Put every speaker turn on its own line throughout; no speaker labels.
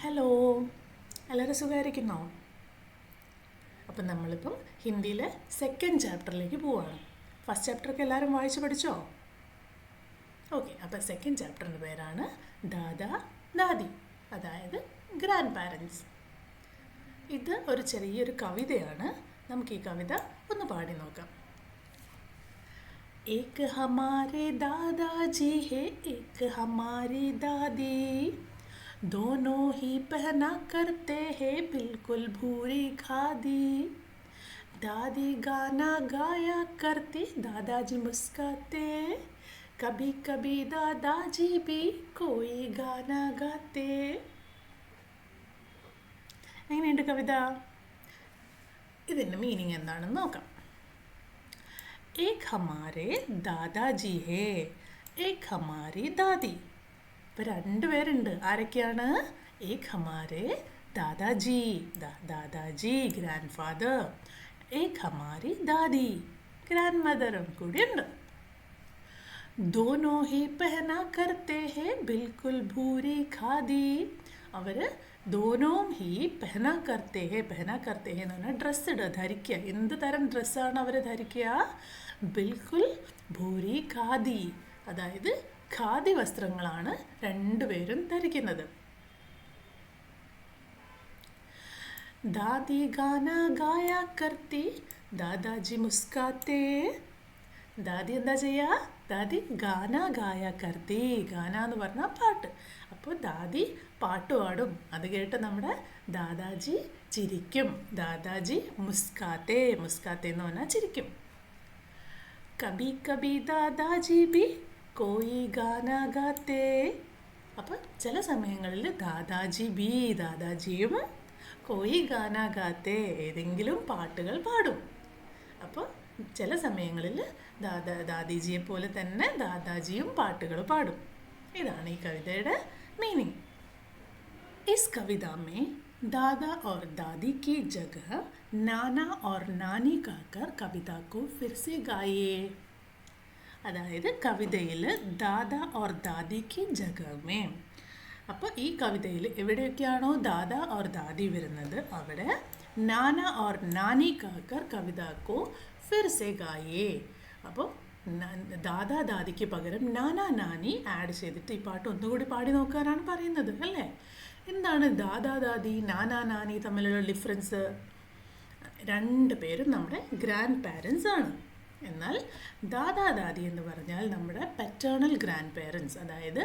Hello, എല്ലാവരും സുഖമായിരിക്കുന്നോ? അപ്പം നമ്മളിപ്പം ഹിന്ദിയിലെ സെക്കൻഡ് ചാപ്റ്ററിലേക്ക് പോവുകയാണ്. ഫസ്റ്റ് ചാപ്റ്ററൊക്കെ എല്ലാവരും വായിച്ച് പഠിച്ചോ? ഓക്കെ, അപ്പം സെക്കൻഡ് ചാപ്റ്ററിൻ്റെ പേരാണ് ദാദാ ദാദി, അതായത് ഗ്രാൻഡ് പാരൻസ്. ഇത് ഒരു ചെറിയൊരു കവിതയാണ്. നമുക്ക് ഈ കവിത ഒന്ന് പാടി നോക്കാം. एक हमारे दादाजी है, एक हमारी दादी, दोनों ही पहना करते हैं बिल्कुल भूरी खादी. दादी गाना गाया करती, दादाजी मुस्काते, कभी कभी दादाजी भी कोई गाना गाते. എങ്ങനെയുണ്ട് കവിത? ഇതിൻ്റെ മീനിങ് എന്താണെന്ന് നോക്കാം. एक हमारे दादाजी है, एक हमारी दादी. ഇപ്പം രണ്ടുപേരുണ്ട്. ആരൊക്കെയാണ്? ഏക് ഹമാരെ ദാദാജി, ദാദാജി ഗ്രാൻഡ് ഫാദർ, ഏക് ഹമാരി ദാദി ഗ്രാൻഡ് മദറും കൂടിയുണ്ട്. ദോനോ he പെഹന കർത്തെ he ബിൽക്കുൽ puri khadi. Our ദോനോം he പെഹന കർത്തെ ഹെ എന്ന് പറഞ്ഞാൽ ഡ്രസ്സ് ഇടുക, ധരിക്കുക. എന്ത് തരം ഡ്രസ്സാണ് അവർ ധരിക്കുക? ബിൽക്കുൽ ഭൂരി ഖാദി, അതായത് ഖാദി വസ്ത്രങ്ങളാണ് രണ്ടുപേരും ധരിക്കുന്നത്. ദാദി ഗാന ഗായ കർത്തി, ദാദാജി മുസ്കാത്തെ. ദാദി എന്താ ചെയ്യുക? ദാദി ഗാന ഗായ കർത്തി. ഗാന എന്ന് പറഞ്ഞാൽ പാട്ട്. അപ്പോൾ ദാദി പാട്ട് പാടും. അത് കേട്ട് നമ്മുടെ ദാദാജി ചിരിക്കും. ദാദാജി മുസ്കാത്തെ, മുസ്കാത്തെ എന്ന് പറഞ്ഞാൽ ചിരിക്കും. കബി കബി ദാദാജി ബി കോയി ഗാന ഗാത്തേ. അപ്പം ചില സമയങ്ങളിൽ ദാദാജിയും കോയി ഗാന ഗാത്തേ, ഏതെങ്കിലും പാട്ടുകൾ പാടും. അപ്പോൾ ചില സമയങ്ങളിൽ ദാദിജിയെ പോലെ തന്നെ ദാദാജിയും പാട്ടുകൾ പാടും. ഇതാണ് ഈ കവിതയുടെ मीनिंग. इस कविता में दादा और दादी की जगह नाना और नानी कहकर कविता को फिर से गाइए. അതായത് കവിതയിൽ ദാദ ഓർ ദാദിക്ക് ജഗമേ. അപ്പോൾ ഈ കവിതയിൽ എവിടെയൊക്കെയാണോ ദാദ ഓർ ദാദി വരുന്നത് അവിടെ നാന ഓർ നാനി कहकर कविता को फिर से गाइए. അപ്പോൾ ദാദാ ദാദിക്ക് പകരം നാനാ നാനി ആഡ് ചെയ്തിട്ട് ഈ പാട്ട് ഒന്നുകൂടി പാടി നോക്കാനാണ് പറയുന്നത്, അല്ലേ? എന്താണ് ദാദാ ദാദി നാനാ നാനി തമ്മിലുള്ള ഡിഫറൻസ്? രണ്ട് പേരും നമ്മുടെ ഗ്രാൻഡ് പാരൻസ് ആണ്. എന്നാൽ ദാദാ ദാദി എന്ന് പറഞ്ഞാൽ നമ്മുടെ പാറ്റേണൽ ഗ്രാൻഡ് പാരൻസ്, അതായത്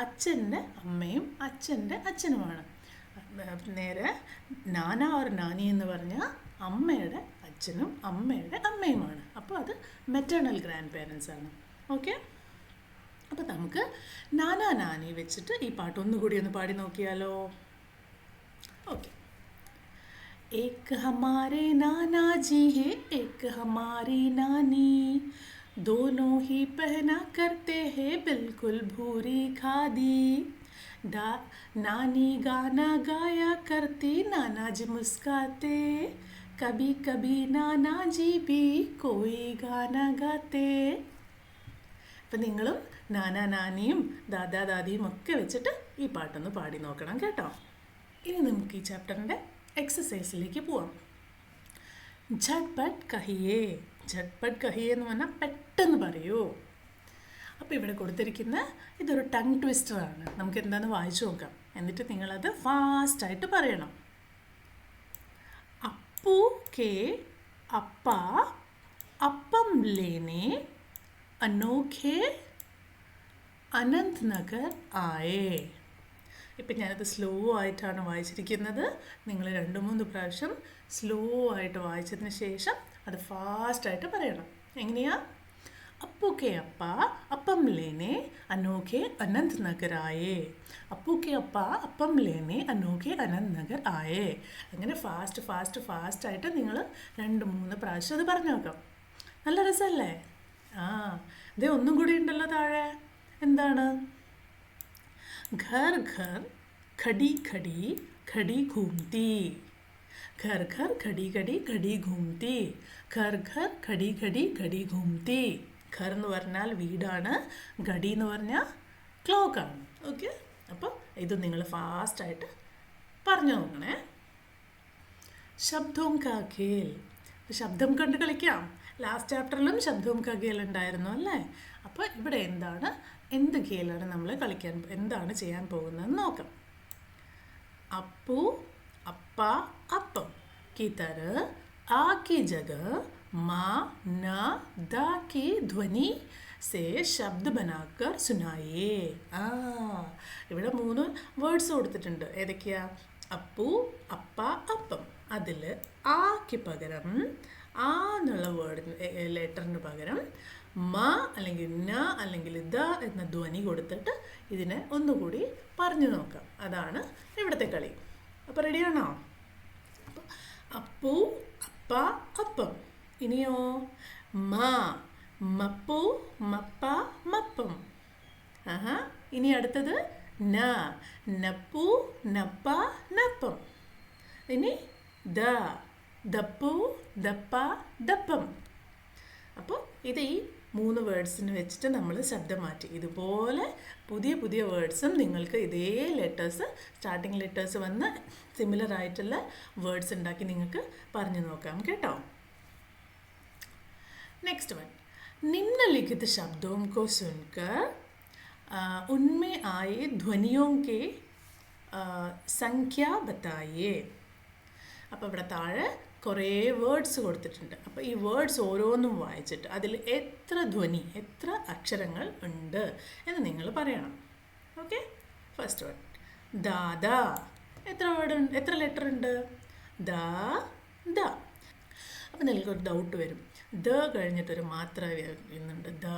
അച്ഛൻ്റെ അമ്മയും അച്ഛൻ്റെ അച്ഛനുമാണ്. നേരെ നാന ഓർ നാനി എന്ന് പറഞ്ഞാൽ അമ്മയുടെ അച്ഛനും അമ്മയുടെ അമ്മയുമാണ്. അപ്പോൾ അത് മെറ്റേണൽ ഗ്രാൻഡ് പേരൻസ് ആണ്. ഓക്കെ, അപ്പോൾ നമുക്ക് നാനാ നാനി വെച്ചിട്ട് ഈ പാട്ട് ഒന്നുകൂടി ഒന്ന് പാടി നോക്കിയാലോ? ഓക്കെ. एक हमारे नाना जी है, एक हमारी नानी, दोनों ही पहना करते हैं बिल्कुल भूरी खादी. नानी गाना गाया करती, नाना जी मुस्काते, कभी कभी नाना जी भी कोई गाना गाते. അപ്പം നിങ്ങളും നാനാ നാനിയും ദാദാ ദാദിയും ഒക്കെ വെച്ചിട്ട് ഈ പാട്ടൊന്ന് പാടി നോക്കണം കേട്ടോ. ഇനി നമുക്ക് ഈ ചാപ്റ്ററിൻ്റെ എക്സസൈസിലേക്ക് പോവാം. ഝട്പട്ട് കഹിയേ. ഝട്പട്ട് കഹിയേ എന്ന് പറഞ്ഞാൽ പെട്ടെന്ന് പറയൂ. അപ്പോൾ ഇവിടെ കൊടുത്തിരിക്കുന്ന ഇതൊരു ടങ് ട്വിസ്റ്ററാണ്. നമുക്ക് എന്താണെന്ന് വായിച്ചു നോക്കാം. എന്നിട്ട് നിങ്ങളത് ഫാസ്റ്റായിട്ട് പറയണം. അപ്പു കെ അപ്പ അപ്പം ലേനെ അനോഖെ അനന്ത് നഗർ ആയേ. ഇപ്പം ഞാനത് സ്ലോ ആയിട്ടാണ് വായിച്ചിരിക്കുന്നത്. നിങ്ങൾ 2-3 പ്രാവശ്യം സ്ലോ ആയിട്ട് വായിച്ചതിന് ശേഷം അത് ഫാസ്റ്റായിട്ട് പറയണം. എങ്ങനെയാ? അപ്പു കെ അപ്പ അപ്പം ലേനെ അനോഖെ അനന്ത് നഗർ ആയേ. അപ്പു കെ അപ്പ അപ്പം ലേനെ അനോഖെ അനന്ത് നഗർ ആയേ. അങ്ങനെ ഫാസ്റ്റായിട്ട് നിങ്ങൾ 2-3 പ്രാവശ്യം അത് പറഞ്ഞു നോക്കാം. നല്ല രസമല്ലേ? ഇതേ ഒന്നും കൂടി ഉണ്ടല്ലോ താഴെ. എന്താണ്? घर घर खड़ी खड़ी खड़ी घूमती. घर घर खड़ी खड़ी खड़ी घूमती. घर घर खड़ी खड़ी खड़ी घूमती. घर എന്ന് പറഞ്ഞാൽ വീടാണ്, ഘടി എന്ന് പറഞ്ഞാൽ ക്ലോക്കാണ്. ഓക്കെ, അപ്പോൾ ഇത് നിങ്ങൾ ഫാസ്റ്റായിട്ട് പറഞ്ഞു നോക്കണേ. ശബ്ദവും കാ ഖേൽ. ശബ്ദം കണ്ട് കളിക്കാം. ലാസ്റ്റ് ചാപ്റ്ററിലും ശബ്ദവും കാ ഖേൽ ഉണ്ടായിരുന്നു അല്ലേ? അപ്പോൾ ഇവിടെ എന്ത് ഖേലാണ് നമ്മൾ കളിക്കാൻ, എന്താണ് ചെയ്യാൻ പോകുന്നതെന്ന് നോക്കാം. അപ്പു, അപ്പ, അപ്പം की तरह आ की जगह माँ न द की ध्वनि से शब्द बनाकर सुनाइए. ഇവിടെ 3 വേർഡ്സ് കൊടുത്തിട്ടുണ്ട്. ഏതൊക്കെയാ? അപ്പു, അപ്പ, അപ്പം. അതിൽ ആക്ക് പകരം ആ എന്നുള്ള വേർഡിന് ലെറ്ററിന് പകരം മ അല്ലെങ്കിൽ ന അല്ലെങ്കിൽ ദ എന്ന ധ്വനി കൊടുത്തിട്ട് ഇതിനെ ഒന്നുകൂടി പറഞ്ഞു നോക്കാം. അതാണ് ഇവിടുത്തെ കളി. അപ്പോൾ റെഡിയാണോ? അപ്പോൾ അപ്പു, അപ്പ, അപ്പം. ഇനിയോ മ, മപ്പു, മപ്പ, മപ്പം. ഇനി അടുത്തത് ന, നപ്പു, നപ്പ, നപ്പം. ഇനി ദ, ദപ്പു, ദപ്പ, ദപ്പം. അപ്പോൾ ഇത് ഈ 3 വേർഡ്സിന് വെച്ചിട്ട് നമ്മൾ ശബ്ദം മാറ്റി. ഇതുപോലെ പുതിയ പുതിയ വേർഡ്സും നിങ്ങൾക്ക് ഇതേ ലെറ്റേഴ്സ്, സ്റ്റാർട്ടിങ് ലെറ്റേഴ്സ് വന്ന് സിമിലർ ആയിട്ടുള്ള വേർഡ്സ് ഉണ്ടാക്കി നിങ്ങൾക്ക് പറഞ്ഞു നോക്കാം കേട്ടോ. नेक्स्ट वन, निम्नलिखित शब्दों को सुनकर उनमें आए ध्वनियों के संख्या बताइए. അപ്പോൾ ഇവിടെ താഴെ കുറേ വേർഡ്സ് കൊടുത്തിട്ടുണ്ട്. അപ്പോൾ ഈ വേർഡ്സ് ഓരോന്നും വായിച്ചിട്ട് അതിൽ എത്ര ധ്വനി, എത്ര അക്ഷരങ്ങൾ ഉണ്ട് എന്ന് നിങ്ങൾ പറയണം. ഓക്കെ, ഫസ്റ്റ് വേർഡ് ദാദ. എത്ര വേർഡ് ഉണ്ട്, എത്ര ലെറ്റർ ഉണ്ട്? ദ, ദ. അപ്പോൾ നിങ്ങൾക്കൊരു ഡൗട്ട് വരും, ദ കഴിഞ്ഞിട്ടൊരു മാത്ര വരുന്നുണ്ട്, ദ.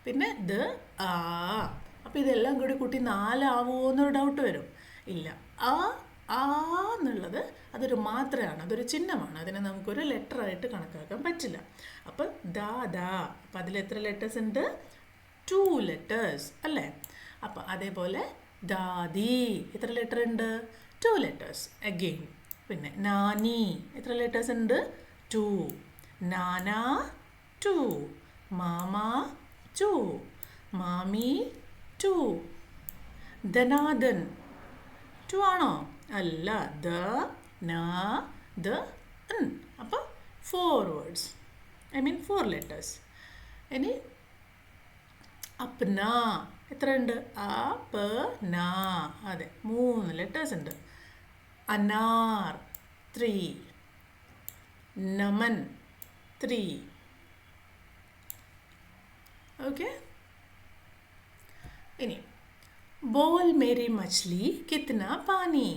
പിന്നെ ദ, ആ. അപ്പോൾ ഇതെല്ലാം കൂടി കൂട്ടി 4 ആവുമോ എന്നൊരു ഡൗട്ട് വരും. ഇല്ല, ആ എന്നുള്ളത് അതൊരു മാത്രയാണ്, അതൊരു ചിഹ്നമാണ്. അതിനെ നമുക്കൊരു ലെറ്ററായിട്ട് കണക്കാക്കാൻ പറ്റില്ല. അപ്പോൾ ദാ ദാ. അപ്പം അതിൽ എത്ര ലെറ്റേഴ്സ് ഉണ്ട്? 2 ലെറ്റേഴ്സ് അല്ലേ? അപ്പം അതേപോലെ ദാദി എത്ര ലെറ്റർ ഉണ്ട്? 2 ലെറ്റേഴ്സ് അഗെയിൻ. പിന്നെ നാനി എത്ര ലെറ്റേഴ്സ് ഉണ്ട്? 2. നാന 2. മാമ 2. മാമി 2. ധനാദൻ 2 ആണോ? അല്ല, ദ, ന, ദ, ൻ. അപ്പോൾ 4 വേർഡ്സ്, ഐ മീൻ 4 ലെറ്റേഴ്സ്. ഇനി അപ്ന എത്ര ഉണ്ട്? അ, പ, ന. അതെ, 3 ലെറ്റേഴ്സ് ഉണ്ട്. അനാർ 3. നമൻ 3. ഓക്കെ. ഇനി ബോൽ മേരി മച്ച്ലി കിത്ന പാനി.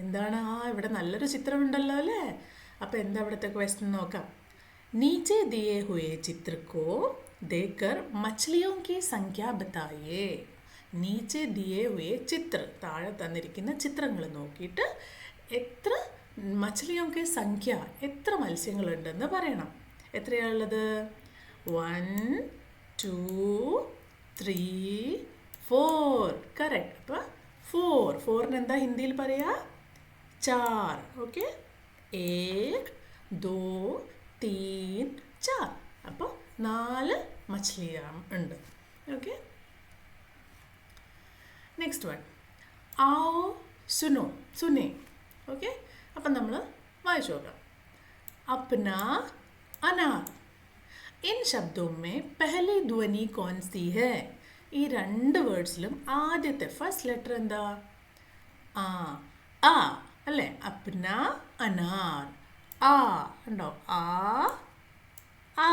എന്താണ്? ഇവിടെ നല്ലൊരു ചിത്രമുണ്ടല്ലോ അല്ലേ? അപ്പോൾ എന്താ ഇവിടുത്തെ ക്വസ്റ്റ്യൻ നോക്കാം. നീച്ചെ ദിയേ ഹുയേ ചിത്ര കോ ദേക്കർ മച്ച്ലിയോं की संख्या बताइए. നീച്ചെ ദിയേ ഹുയേ ചിത്ര, താഴെ തന്നിരിക്കുന്ന ചിത്രങ്ങൾ നോക്കിയിട്ട് എത്ര മച്ച്ലിയോं की संख्या, എത്ര മത്സ്യങ്ങളുണ്ടെന്ന് പറയണം. എത്രയാണുള്ളത്? 1, 2, 3, 4. കറക്റ്റ്. അപ്പോൾ 4ന് എന്താ ഹിന്ദിയിൽ പറയുക? 4. ഓക്കെ, 1, 2, 3, 4. അപ്പോൾ 4 മച്ഛലിയാ ഉണ്ട്. ഓക്കെ, നെക്സ്റ്റ് വൺ ആओ സുനോ സുനേ. ഓക്കെ, അപ്പം നമ്മൾ വായിച്ചു നോക്കാം. അപ്ന, അനാർ. इन शब्दों में पहली ध्वनि कौन सी है? ഈ 2 വേർഡ്സിലും ആദ്യത്തെ ഫസ്റ്റ് ലെറ്റർ എന്താ? ആ, ആ അല്ലേ? അപ്ന, അനാർ. ആ ഉണ്ടോ? ആ, ആ.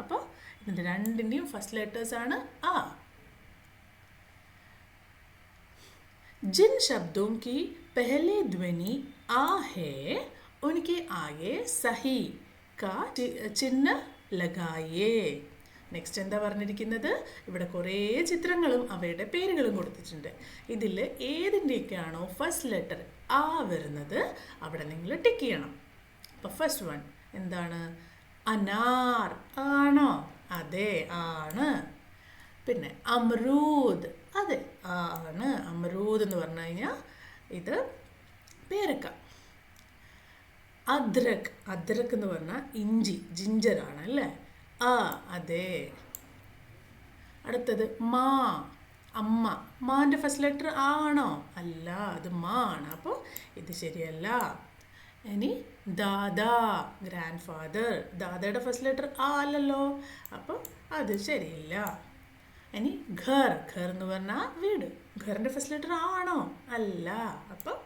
അപ്പോൾ ഇതിൻ്റെ രണ്ടിൻ്റെയും ഫസ്റ്റ് ലെറ്റേഴ്സ് ആണ് ആ. जिन शब्दों की पहली ध्वनि आ है उनके आगे सही का चिन्ह लगाइए. നെക്സ്റ്റ് എന്താ പറഞ്ഞിരിക്കുന്നത്? ഇവിടെ കുറേ ചിത്രങ്ങളും അവയുടെ പേരുകളും കൊടുത്തിട്ടുണ്ട്. ഇതിൽ ഏതിൻ്റെയൊക്കെയാണോ ഫസ്റ്റ് ലെറ്റർ ആ വരുന്നത് അവിടെ നിങ്ങൾ ടിക്ക് ചെയ്യണം. അപ്പോൾ ഫസ്റ്റ് വൺ എന്താണ്? അനാർ ആണോ? അതെ, ആണ്. പിന്നെ അമറൂദ്, അതെ ആണ്. അമറൂദ് എന്ന് പറഞ്ഞു കഴിഞ്ഞാൽ ഇത് പേരക്ക. അദ്രക്, അദ്രക് എന്ന് പറഞ്ഞാൽ ഇഞ്ചി, ജിഞ്ചറാണ് അല്ലേ? ആ, അതെ. അടുത്തത് മാ, അമ്മ, മാൻ്റെ ഫസ്റ്റ് ലെറ്റർ ആ ആണോ? അല്ല, അത് മാ ആണ്. അപ്പോൾ ഇത് ശരിയല്ല. ഇനി ദാദാ, ഗ്രാൻഡ് ഫാദർ, ദാദയുടെ ഫസ്റ്റ് ലെറ്റർ ആ അല്ലല്ലോ, അപ്പോൾ അത് ശരിയില്ല. ഇനി ഘർ, ഘർ എന്ന് പറഞ്ഞാൽ വീട്, ഘറിൻ്റെ ഫസ്റ്റ് ലെറ്റർ ആ ആണോ? അല്ല, അപ്പം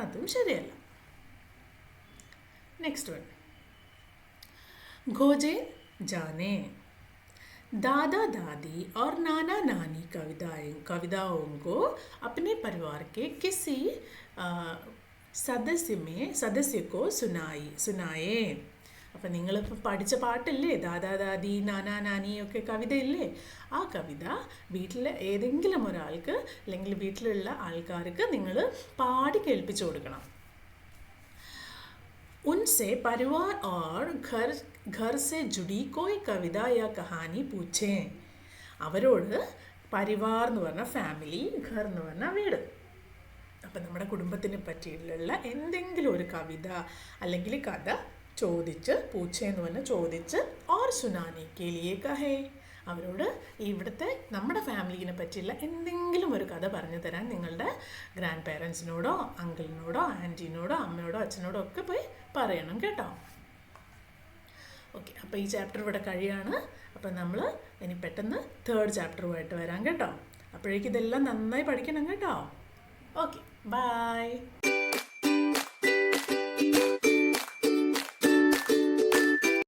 അതും ശരിയല്ല. നെക്സ്റ്റ് വൺ, खोजे जाने। दादा दादी और नाना नानी कविताओं को अपने परिवार के किसी सदस्य को सुनाए. അപ്പം നിങ്ങളിപ്പോൾ പഠിച്ച പാട്ടില്ലേ, ദാദാ ദാദി നാനാ നാനി ഒക്കെ കവിതയില്ലേ, ആ കവിത വീട്ടിലെ ഏതെങ്കിലും ഒരാൾക്ക് അല്ലെങ്കിൽ വീട്ടിലുള്ള ആൾക്കാർക്ക് നിങ്ങൾ പാടി കേൾപ്പിച്ചു കൊടുക്കണം. उनसे परिवार और घर से जुड़ी कोई कविता या कहानी पूछें. അവരോട് പരിവാർ എന്ന് പറഞ്ഞാൽ ഫാമിലി, ഘർ എന്ന് പറഞ്ഞാൽ വീട്. അപ്പം നമ്മുടെ കുടുംബത്തിനെ പറ്റിയുള്ള എന്തെങ്കിലും ഒരു കവിത അല്ലെങ്കിൽ കഥ ചോദിച്ച്, പൂച്ചയെന്ന് പറഞ്ഞാൽ ചോദിച്ച്, ഓർ സുനാനി കേലിയെ കഹേ, അവരോട് ഇവിടുത്തെ നമ്മുടെ ഫാമിലിനെ പറ്റിയുള്ള എന്തെങ്കിലും ഒരു കഥ പറഞ്ഞു തരാൻ നിങ്ങളുടെ ഗ്രാൻഡ് പേരൻസിനോടോ അങ്കിളിനോടോ ആൻറ്റീനോടോ അമ്മയോടോ അച്ഛനോടോ ഒക്കെ പോയി പറയണം കേട്ടോ. ഓക്കെ, അപ്പോൾ ഈ ചാപ്റ്റർ ഇവിടെ കഴിയാണ്. അപ്പം നമ്മൾ ഇനി പെട്ടെന്ന് തേർഡ് ചാപ്റ്ററുമായിട്ട് വരാം കേട്ടോ. അപ്പോഴേക്കും ഇതെല്ലാം നന്നായി പഠിക്കണം കേട്ടോ. Okay, by.